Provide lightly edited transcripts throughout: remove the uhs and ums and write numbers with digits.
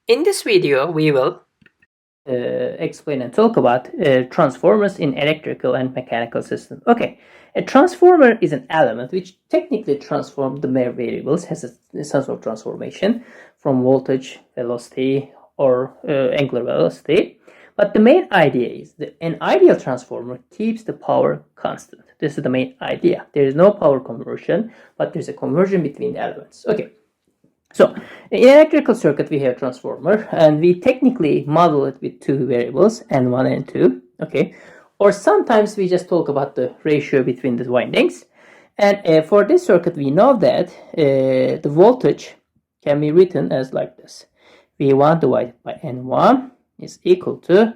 In this video, we will explain and talk about transformers in electrical and mechanical systems. Okay, a transformer is an element which technically transforms the mere variables, has a sense of transformation from voltage, velocity, or angular velocity. But the main idea is that an ideal transformer keeps the power constant. This is the main idea. There is no power conversion, but there's a conversion between the elements. Okay. So in electrical circuit, we have a transformer, and we technically model it with two variables, N1 and N2, okay? Or sometimes we just talk about the ratio between the windings. And for this circuit, we know that the voltage can be written as like this. V1 divided by N1 is equal to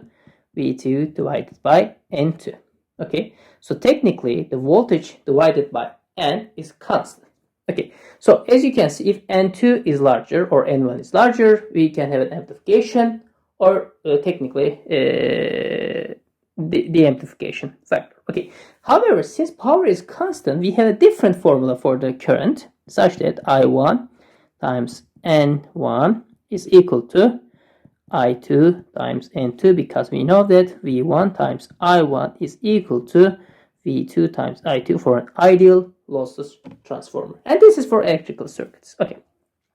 V2 divided by N2, okay? So technically, the voltage divided by N is constant. Okay, so as you can see, if N2 is larger or N1 is larger, we can have an amplification or technically the amplification factor. Okay, however, since power is constant, we have a different formula for the current such that I1 times N1 is equal to I2 times N2, because we know that V1 times I1 is equal to V2 times I2 for an ideal lossless transformer. And this is for electrical circuits. Okay,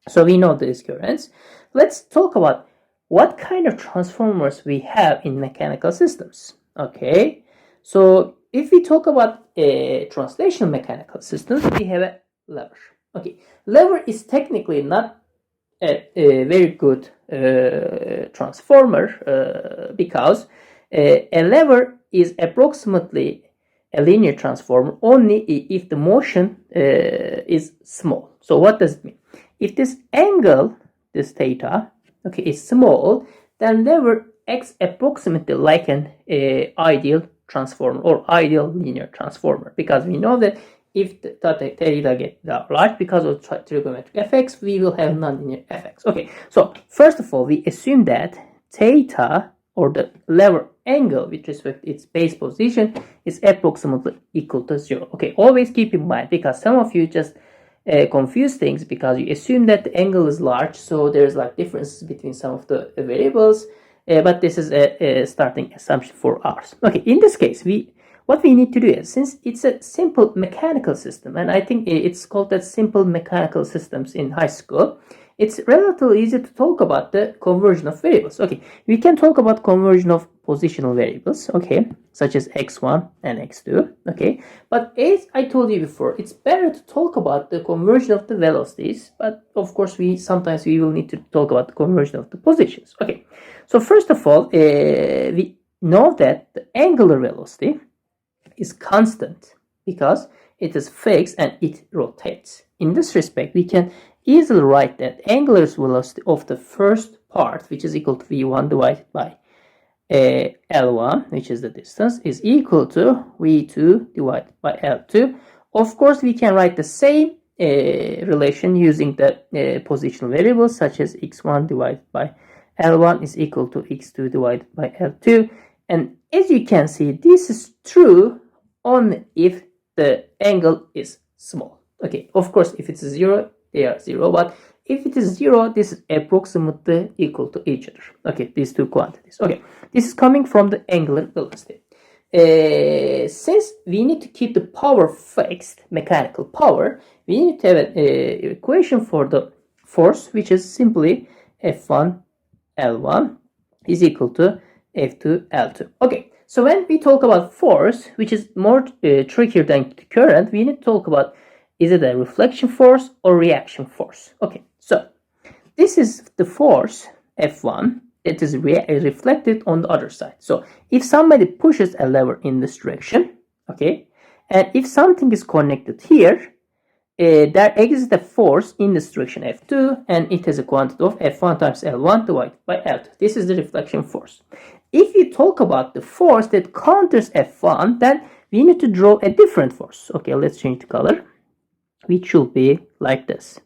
so we know these currents. Let's talk about what kind of transformers we have in mechanical systems. Okay, so if we talk about translational mechanical systems, we have a lever. Okay, lever is technically not a very good transformer because a lever is approximately a linear transformer only if the motion is small. So what does it mean? If this angle, this theta, okay, is small, then lever acts approximately like an ideal transformer or ideal linear transformer, because we know that if the theta gets large because of trigonometric effects, we will have nonlinear effects. Okay, so first of all, we assume that theta or the lever angle with respect to its base position is approximately equal to 0. Okay, always keep in mind, because some of you just confuse things because you assume that the angle is large, so there's like differences between some of the variables, but this is a starting assumption for ours. Okay, in this case, what we need to do is, since it's a simple mechanical system, and I think it's called that simple mechanical systems in high school, it's relatively easy to talk about the conversion of variables. Okay, we can talk about conversion of positional variables, okay, such as x1 and x2, okay. But as I told you before, it's better to talk about the conversion of the velocities, but of course sometimes we will need to talk about the conversion of the positions. Okay, so first of all, we know that the angular velocity is constant because it is fixed and it rotates. In this respect, we can easily write that angular velocity of the first part, which is equal to V1 divided by L1, which is the distance, is equal to V2 divided by L2. Of course, we can write the same relation using the positional variables, such as x1 divided by L1 is equal to x2 divided by L2. And as you can see, this is true only if the angle is small. Okay, of course, if it's 0, they are 0, but if it is 0, this is approximately equal to each other. Okay, these two quantities. Okay, this is coming from the angular velocity. Since we need to keep the power fixed, mechanical power, we need to have an equation for the force, which is simply F1 L1 is equal to F2 L2. Okay, so when we talk about force, which is more trickier than current, we need to talk about, is it a reflection force or reaction force? Okay, so this is the force F1. It is reflected on the other side. So if somebody pushes a lever in this direction, okay, and if something is connected here, there exists a force in this direction F2, and it has a quantity of F1 times L1 divided by L2. This is the reflection force. If you talk about the force that counters F1, then we need to draw a different force. Okay, let's change the color, which should be like this.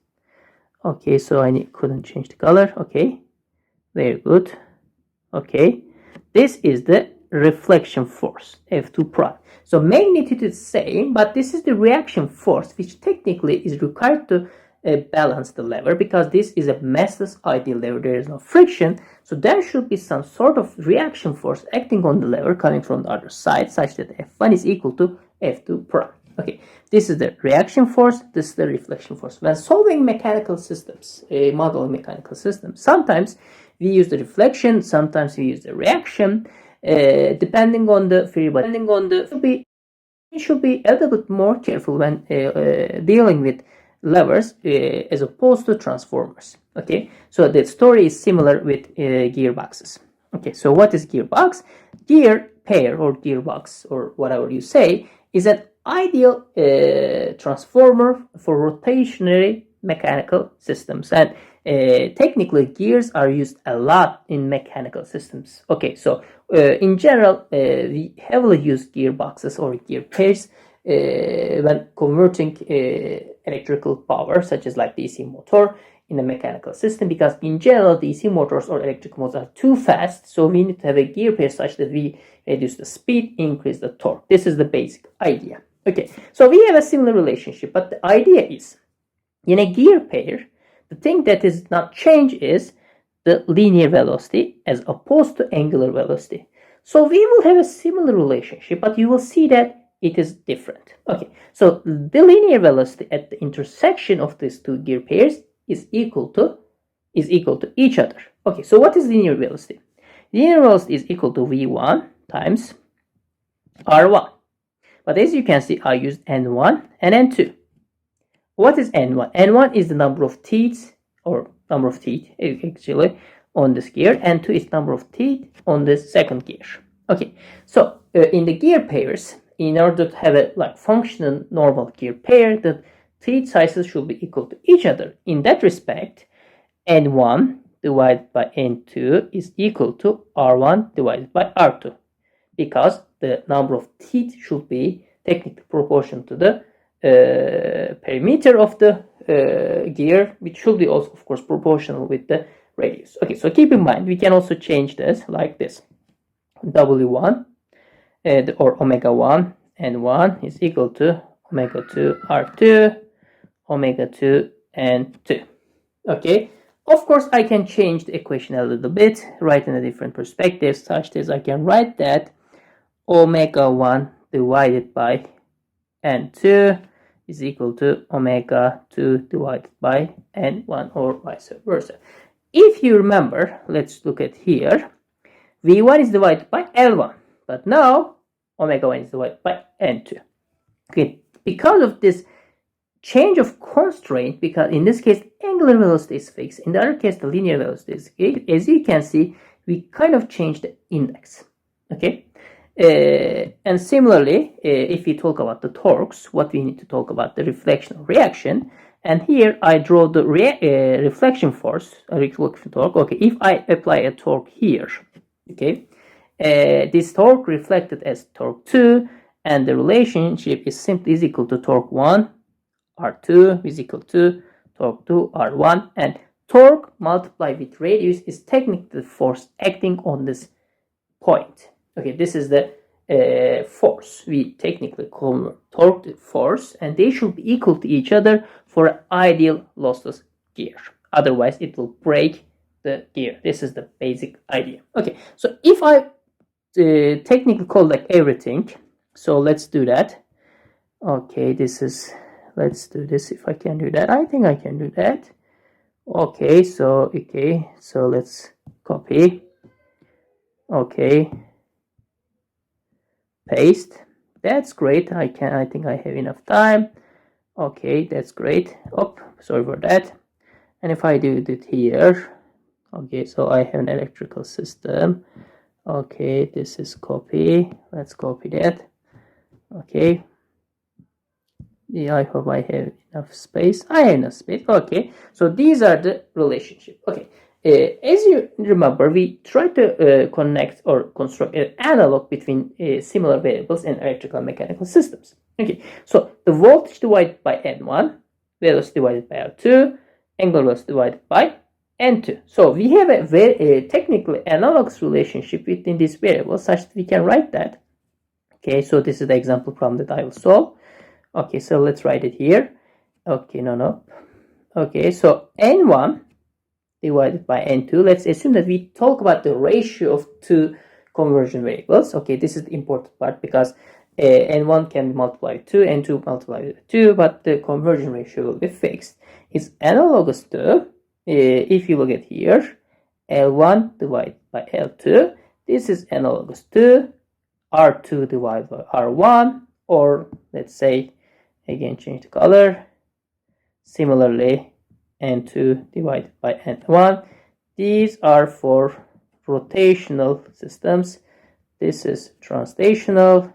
Okay, so I couldn't change the color. Okay, very good. Okay, this is the reflection force, F2 prime. So magnitude is the same, but this is the reaction force, which technically is required to balance the lever, because this is a massless ideal lever. There is no friction, so there should be some sort of reaction force acting on the lever coming from the other side, such that F1 is equal to F2 prime. Okay, this is the reaction force, this is the reflection force. When solving mechanical systems, modeling mechanical systems, sometimes we use the reflection, sometimes we use the reaction, depending on the free body. Depending on the, we should be a little bit more careful when dealing with levers as opposed to transformers. Okay, so the story is similar with gearboxes. Okay, so what is gearbox? Gear pair or gearbox or whatever you say is an ideal transformer for rotationary mechanical systems, and technically gears are used a lot in mechanical systems. Okay, so in general we heavily use gearboxes or gear pairs when converting electrical power, such as like DC motor, in a mechanical system, because in general DC motors or electric motors are too fast, so we need to have a gear pair such that we reduce the speed, increase the torque. This is the basic idea. Okay, so we have a similar relationship, but the idea is, in a gear pair, the thing that is not changed is the linear velocity as opposed to angular velocity. So we will have a similar relationship, but you will see that it is different. Okay, so the linear velocity at the intersection of these two gear pairs is equal to each other. Okay, so what is linear velocity? Linear velocity is equal to V1 times R1. But as you can see, I used N1 and N2. What is N1? N1 is the number of teeth, or number of teeth actually, on this gear. N2 is number of teeth on the second gear. Okay, so in the gear pairs, in order to have a functional normal gear pair, the teeth sizes should be equal to each other. In that respect, N1 divided by N2 is equal to R1 divided by R2, because the number of teeth should be technically proportional to the perimeter of the gear, which should be also, of course, proportional with the radius. Okay, so keep in mind, we can also change this like this. W1 or omega 1 N1 is equal to omega 2 R2, omega 2 N2. Okay, of course, I can change the equation a little bit, write in a different perspective, such as I can write that omega 1 divided by N2 is equal to omega 2 divided by N1, or vice versa. If you remember, let's look at here. V1 is divided by L1, but now omega 1 is divided by N2. Okay, because of this change of constraint, because in this case angular velocity is fixed, in the other case the linear velocity is fixed, as you can see, we kind of changed the index. Okay, and similarly, if we talk about the torques, what we need to talk about the reflection or reaction, and here I draw the reflection force, a reflection torque. Okay, if I apply a torque here, okay, this torque reflected as torque 2, and the relationship is simply is equal to torque 1 R2 is equal to torque 2 R1, and torque multiplied with radius is technically the force acting on this point. Okay, this is the force. We technically convert torque to force, and they should be equal to each other for an ideal lossless gear. Otherwise, it will break the gear. This is the basic idea. Okay, so if I technically collect everything, so let's do that. Okay, let's do this. If I can do that, I think I can do that. Okay, so let's copy. Okay, paste. That's great. I think I have enough time. Okay, that's great. Oh, sorry for that. And if I do it here, okay, so I have an electrical system. Okay, this is copy. Let's copy that. Okay. Yeah, I hope I have enough space. I have enough space. Okay, so these are the relationship. Okay, as you remember, we try to connect or construct an analog between similar variables in electrical and mechanical systems. Okay, so the voltage divided by N1, velocity divided by R2, angular velocity divided by N2. So we have a very technically analogous relationship within these variables, such that we can write that. Okay, so this is the example problem that I will solve. Okay, so let's write it here. Okay, no. Okay, so n1 divided by n2. Let's assume that we talk about the ratio of two conversion variables. Okay, this is the important part because n1 can be multiplied with 2, n2 multiplied with 2, but the conversion ratio will be fixed. It's analogous to, if you look at here, L1 divided by L2. This is analogous to R2 divided by R1, or let's say, again, change the color. Similarly, N2 divided by N1. These are for rotational systems. This is translational.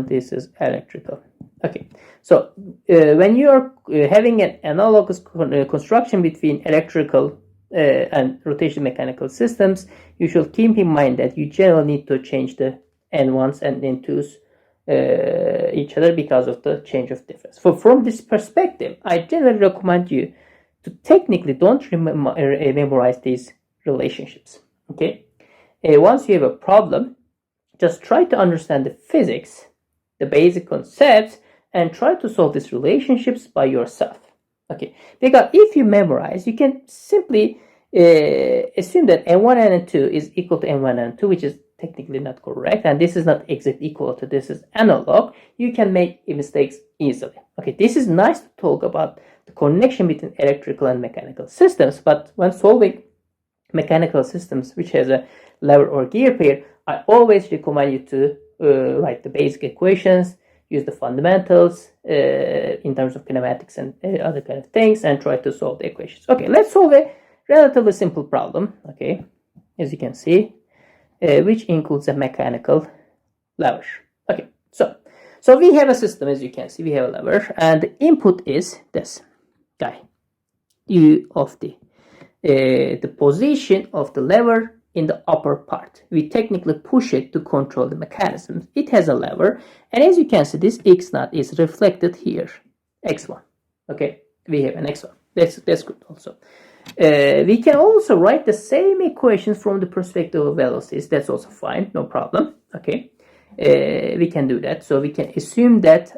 This is electrical. Okay, so when you are having an analogous construction between electrical and rotational mechanical systems, you should keep in mind that you generally need to change the N1s and N2s each other because of the change of difference. So from this perspective, I generally recommend you to technically don't memorize these relationships. Okay, once you have a problem, just try to understand the physics, the basic concepts, and try to solve these relationships by yourself. Okay, because if you memorize, you can simply assume that n1 and n2 is equal to n1 and n2, which is technically not correct, and this is not exact equal to this is analog. You can make mistakes easily. Okay, this is nice to talk about the connection between electrical and mechanical systems, but when solving mechanical systems which has a lever or gear pair, I always recommend you to write the basic equations, use the fundamentals in terms of kinematics and other kind of things, and try to solve the equations. Okay, let's solve a relatively simple problem. Okay, as you can see, which includes a mechanical lever. Okay, so we have a system, as you can see, we have a lever, and the input is this guy, U of the position of the lever in the upper part. We technically push it to control the mechanism. It has a lever, and as you can see, this x0 is reflected here, x1. Okay, we have an x1. That's good also. We can also write the same equations from the perspective of velocities. That's also fine, no problem. Okay, we can do that. So we can assume that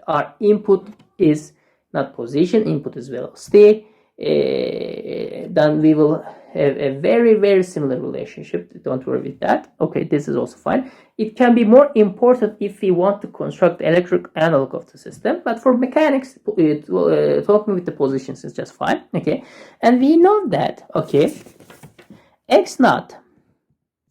our input is not position, input is velocity. Then we will have a very, very similar relationship. Don't worry with that. Okay, this is also fine. It can be more important if we want to construct the electric analog of the system, but for mechanics, talking with the positions is just fine. Okay, and we know that, okay, x0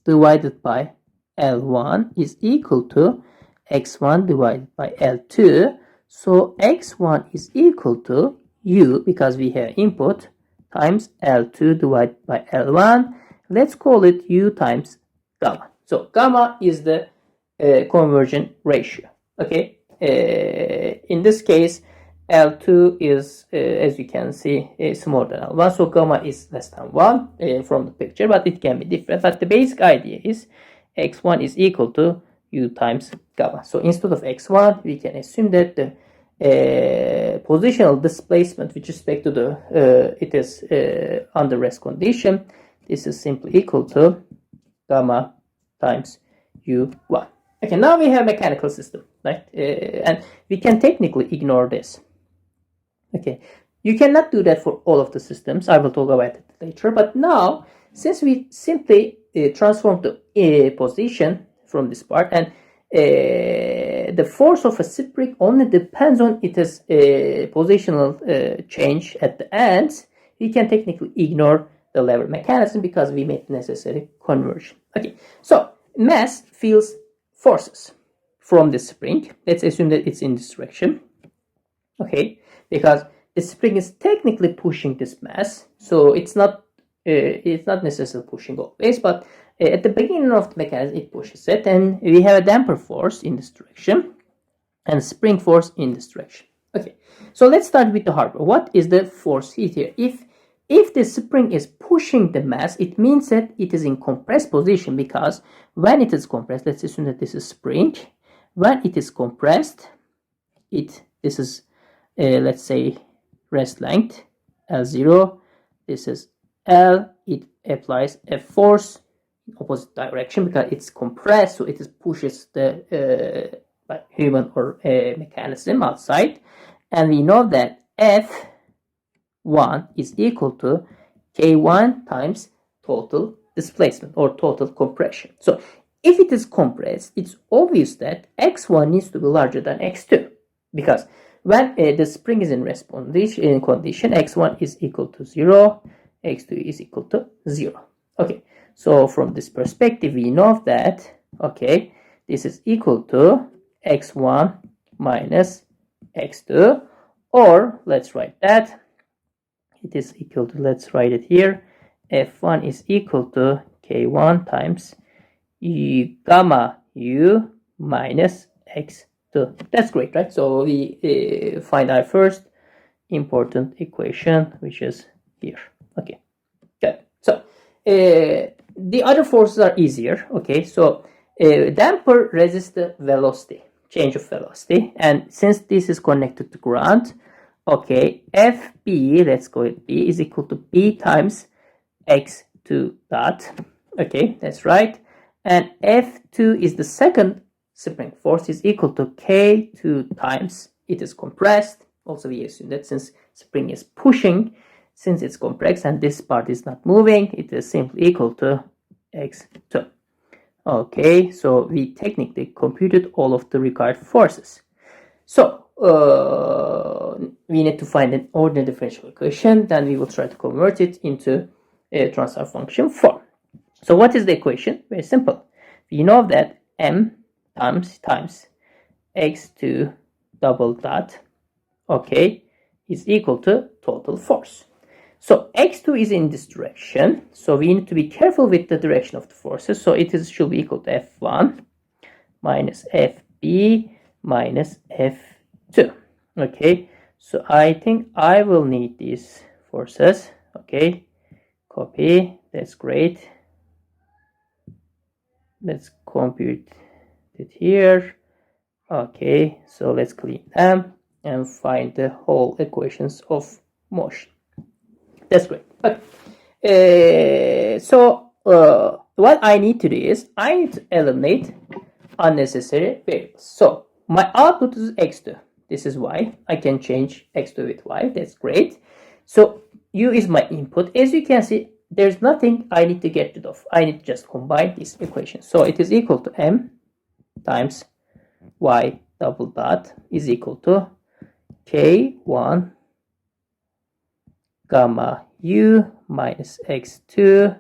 divided by L1 is equal to x1 divided by L2. So x1 is equal to U, because we have input, times L2 divided by L1. Let's call it U times gamma. So gamma is the conversion ratio. Okay, in this case, L2 is, as you can see, smaller than L1, so gamma is less than 1 from the picture, but it can be different. But the basic idea is x1 is equal to U times gamma. So instead of x1, we can assume that the positional displacement with respect to the it is under rest condition, this is simply equal to gamma times U1. Okay, now we have mechanical system, right? And we can technically ignore this. Okay, you cannot do that for all of the systems. I will talk about it later. But now, since we simply transform the position from this part, and the force of a spring only depends on its positional change at the ends, we can technically ignore the lever mechanism because we made the necessary conversion. Okay, so mass feels forces from the spring. Let's assume that it's in this direction. Okay, because the spring is technically pushing this mass, so it's not necessarily pushing always, but at the beginning of the mechanism, it pushes it, and we have a damper force in this direction and spring force in this direction. Okay, so let's start with the hardware. What is the force here? If the spring is pushing the mass, it means that it is in compressed position, because when it is compressed, let's assume that this is spring. When it is compressed, this is let's say rest length L0. This is L. It applies a force opposite direction because it's compressed, so it pushes the human or mechanism outside, and we know that F1 is equal to K1 times total displacement or total compression. So if it is compressed, it's obvious that X1 needs to be larger than X2, because when the spring is in condition, X1 is equal to 0, X2 is equal to 0. Okay, so from this perspective, we know that, okay, this is equal to X1 minus X2, or let's write that it is equal to, let's write it here, F1 is equal to K1 times gamma U minus X2. That's great, right? So we find our first important equation, which is here. Okay, good. So the other forces are easier. Okay, so damper resists the velocity, change of velocity, and since this is connected to ground, okay, FB, let's go with B, is equal to B times X2 dot. Okay, that's right. And F2 is the second spring force, is equal to K2 times, it is compressed. Also, we assume that since spring is pushing, since it's compressed and this part is not moving, it is simply equal to X2. Okay, so we technically computed all of the required forces. So we need to find an ordinary differential equation, then we will try to convert it into a transfer function form. So what is the equation? Very simple. We know that m times x2 double dot, okay, is equal to total force. So x2 is in this direction, so we need to be careful with the direction of the forces. So it should be equal to F1 minus FB minus F2. Okay, so I think I will need these forces. Okay, copy, that's great. Let's compute it here. Okay, so let's clean them and find the whole equations of motion. That's great. Okay. What I need to do is I need to eliminate unnecessary variables. So my output is x2. This is y. I can change x2 with y. That's great. So u is my input. As you can see, there's nothing I need to get rid of. I need to just combine these equations. So it is equal to m times y double dot is equal to k1 gamma u minus x2,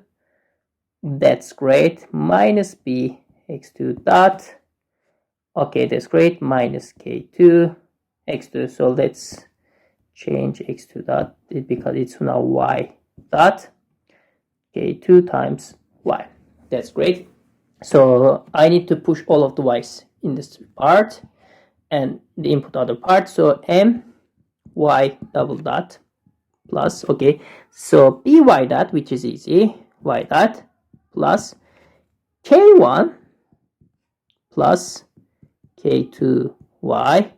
that's great, minus b x2 dot, okay, that's great, minus k2 x2. So let's change x2 dot because it's now y dot k2 times y. That's great. So I need to push all of the y's in this part and the input other part. So m y double dot plus, okay, so by dot, which is easy, y dot plus k1 plus k2y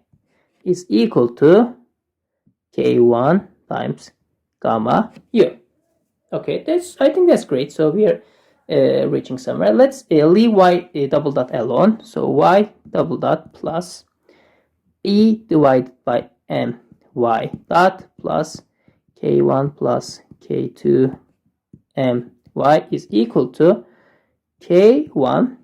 is equal to k1 times gamma u. Okay, I think that's great. So we are reaching somewhere. Let's leave y double dot alone. So y double dot plus b divided by m y dot plus k1 plus k2 m y is equal to k1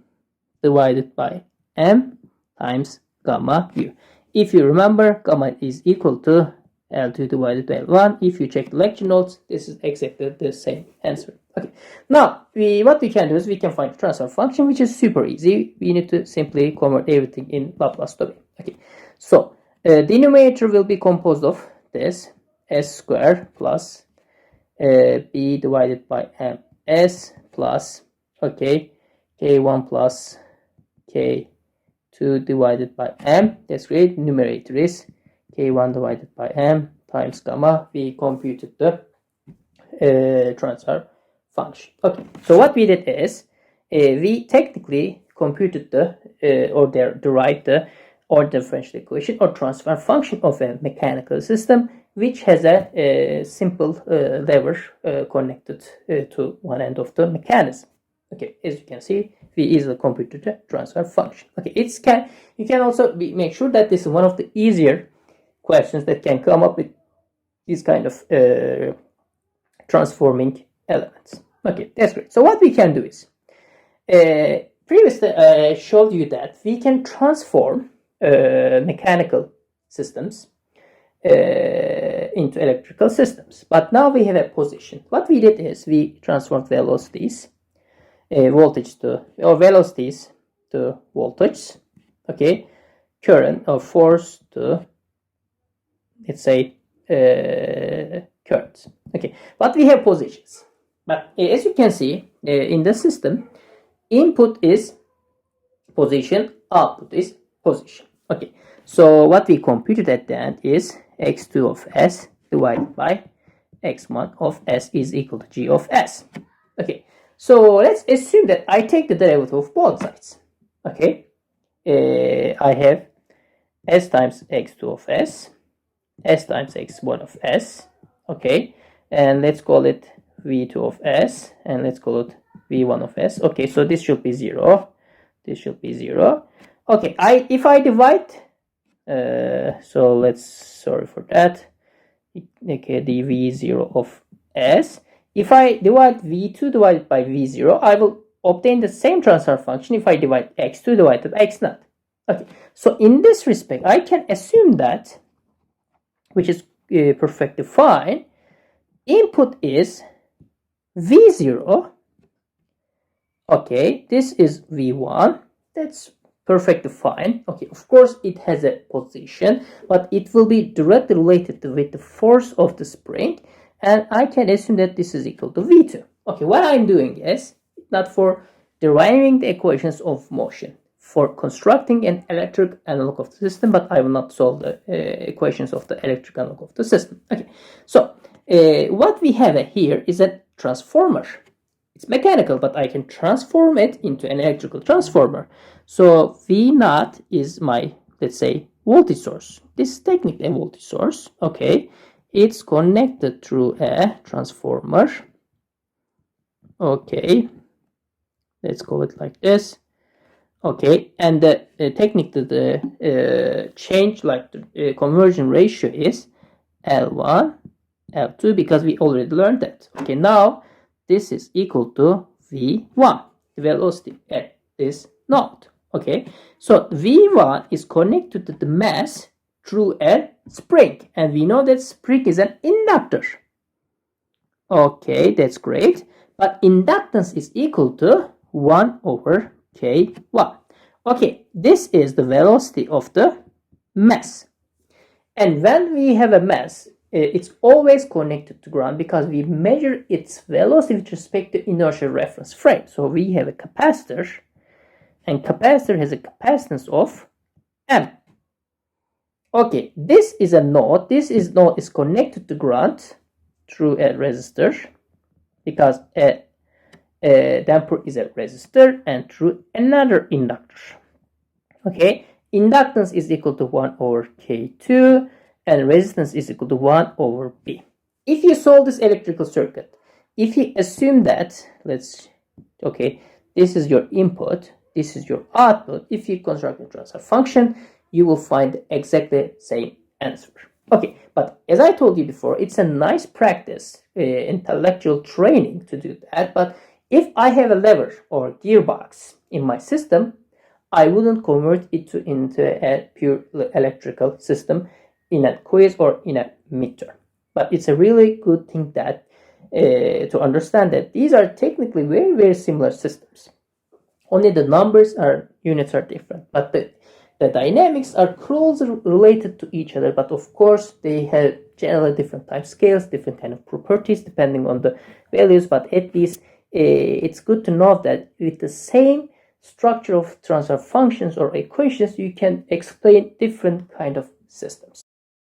divided by m times gamma u. If you remember, gamma is equal to L2 divided by L1. If you check the lecture notes, this is exactly the same answer. Okay. Now, what we can do is we can find the transfer function, which is super easy. We need to simply convert everything in Laplace domain. Okay. So, the numerator will be composed of this s squared plus b divided by ms plus, okay, k1 plus k2 divided by m. That's great. Numerator is k1 divided by m times gamma. We computed the transfer function. Okay, so what we did is we technically computed derived the ordinary differential equation or transfer function of a mechanical system which has a simple lever connected to one end of the mechanism. Okay, as you can see, we easily computed the transfer function. Okay, you can also make sure that this is one of the easier questions that can come up with these kind of transforming elements. Okay, that's great. So what we can do is, previously I showed you that we can transform mechanical systems into electrical systems. But now we have a position. What we did is we transformed velocities, voltages to voltage, okay, current or force to, let's say, current. Okay, but we have positions. But as you can see in the system, input is position, output is position. Okay, so what we computed at the end is x2 of s divided by x1 of s is equal to g of s. Okay, so let's assume that I take the derivative of both sides. Okay, I have s times x2 of s, s times x1 of s. Okay, and let's call it v2 of s, and let's call it v1 of s. Okay, so this should be 0. This should be 0. Okay, if I divide, so let's, sorry for that. Okay, the v0 of s. If I divide v2 divided by v0, I will obtain the same transfer function if I divide x2 divided by x0. Okay, so in this respect, I can assume that, which is perfectly fine, input is v0. Okay, this is v1. That's perfectly fine. Okay, of course it has a position, but it will be directly related with the force of the spring, and I can assume that this is equal to v2. Okay, what I'm doing is not for deriving the equations of motion, for constructing an electric analog of the system, but I will not solve the equations of the electric analog of the system. Okay, so what we have here is a transformer. It's mechanical, but I can transform it into an electrical transformer. So V0 is my, let's say, voltage source. This is technically a voltage source. Okay, it's connected through a transformer. Okay, let's call it like this. Okay, and technically the change, like the conversion ratio is L1, L2, because we already learned that. Okay, now this is equal to V1, the velocity at this node. Okay, so V1 is connected to the mass through a spring, and we know that spring is an inductor. Okay, that's great, but inductance is equal to 1 over K1. Okay, this is the velocity of the mass, and when we have a mass, it's always connected to ground because we measure its velocity with respect to inertial reference frame. So we have a capacitor, and capacitor has a capacitance of M. Okay, this is a node. This node is connected to ground through a resistor, because a damper is a resistor, and through another inductor. Okay, inductance is equal to 1 over K2, and resistance is equal to 1 over B. If you solve this electrical circuit, if you assume that, okay, this is your input, this is your output, if you construct a transfer function, you will find exactly the same answer. Okay, but as I told you before, it's a nice practice, intellectual training to do that, but if I have a lever or gearbox in my system, I wouldn't convert it into a pure electrical system in a quiz or in a midterm. But it's a really good thing that to understand that these are technically very, very similar systems. Only the units are different, but the dynamics are closely related to each other. But of course, they have generally different time scales, different kind of properties depending on the values. But at least it's good to know that with the same structure of transfer functions or equations, you can explain different kind of systems.